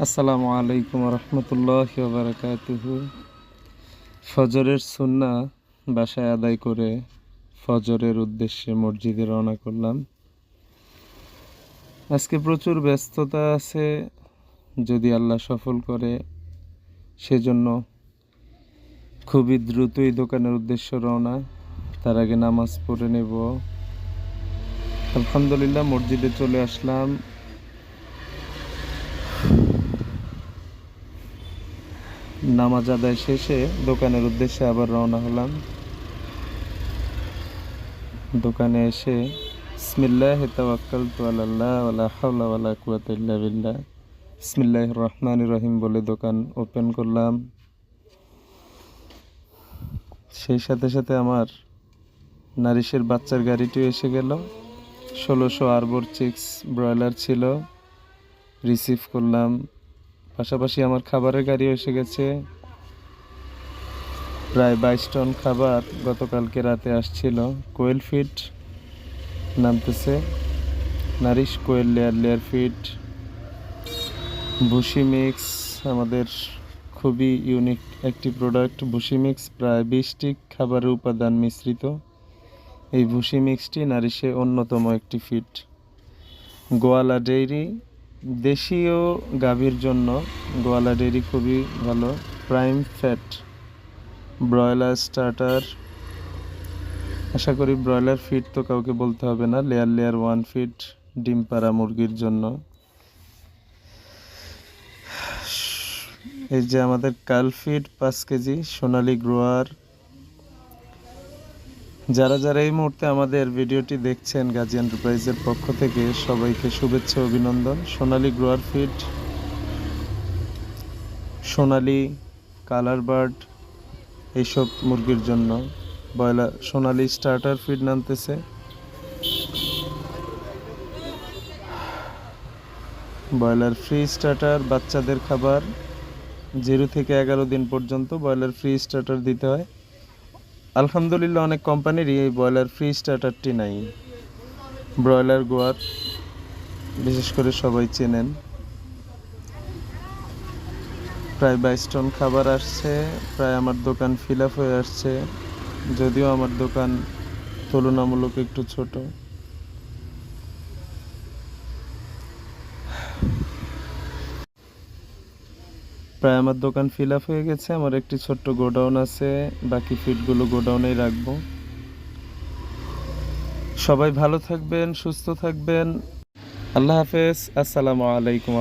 আসসালামু আলাইকুম রহমতুল্লাহ বারাকাতুহু। ফজরের সুন্নাহ বাসায় আদায় করে ফজরের উদ্দেশ্যে মসজিদে রওনা করলাম। আজকে প্রচুর ব্যস্ততা আছে, যদি আল্লাহ সফল করে সেজন্য খুবই দ্রুতই দোকানের উদ্দেশ্যে রওনা। তার আগে নামাজ পড়ে নেব। আলহামদুলিল্লাহ মসজিদে চলে আসলাম। নামাজ আদায় শেষে দোকানের উদ্দেশ্যে আবার রওনা হলাম। দোকানে এসে বিসমিল্লাহি তাওয়াক্কালতু আলাল্লাহ ওয়ালা হাওলা ওয়ালা কুওয়াতা ইল্লা বিল্লাহ বিসমিল্লাহির রহমানির রহিম বলে দোকান ওপেন করলাম। সেই সাথে সাথে আমার নারিশের বাচ্চার গাড়িটিও এসে গেল। 1600 আরবর চিক্স ব্রয়লার ছিল, রিসিভ করলাম। পাশাপাশি আমার খাবারের গাড়িও এসে গেছে। প্রায় 22 টন খাবার গতকালকে রাতে আসছিল। কোয়েল ফিড নামতেছে, নারিশ কোয়েল লেয়ার ফিড, ভুসি মিক্স, আমাদের খুবই ইউনিক একটি প্রোডাক্ট। ভুসি মিক্স প্রায় 20টি খাবারের উপাদান মিশ্রিত। এই ভুসি মিক্সটি নারিশে অন্যতম একটি ফিড। গোয়ালা ডেইরি, দেশীয় গাভীর জন্য গোয়ালা ডেইরি খুবই ভালো। প্রাইম ফ্যাট ব্রয়লার স্টার্টার, আশা করি ব্রয়লার ফিড তো কাউকে বলতে হবে না। লেয়ার 1 ফিড ডিম পাড়া মুরগির জন্য। এই যে আমাদের কাল ফিড 5 কেজি সোনালী গ্রোয়ার। যারা যারা এই মুহূর্তে আমাদের ভিডিওটি দেখছেন গাজী এন্টারপ্রাইজের পক্ষ থেকে সবাইকে শুভেচ্ছা অভিনন্দন। সোনালী গ্রোয়ার ফিড, সোনালী কালার বার্ড এইসব মুরগির জন্য। ব্রয়লার সোনালী স্টার্টার ফিড নামতেছে। ব্রয়লার ফ্রি স্টার্টার, বাচ্চাদের খাবার 0 থেকে 11 দিন পর্যন্ত ব্রয়লার ফ্রি স্টার্টার দিতে হয়। আলহামদুলিল্লাহ অনেক কোম্পানিরই এই ব্রয়লার ফ্রি স্টার্টারটি নাই। ব্রয়লার গোয়ার বিশেষ করে সবাই চেনেন। প্রায় 22 টন খাবার আসছে। প্রায় আমার দোকান ফিল আপ হয়ে আসছে, যদিও আমার দোকান তুলনামূলক একটু ছোট। প্রায় আমার দোকান ফিল আপ হয়ে গেছে। আমার একটি ছোট্ট গোডাউন আছে, বাকি ফিডগুলো গোডাউনেই রাখবো। সবাই ভালো থাকবেন, সুস্থ থাকবেন। আল্লাহ হাফেজ। আসসালামু আলাইকুম।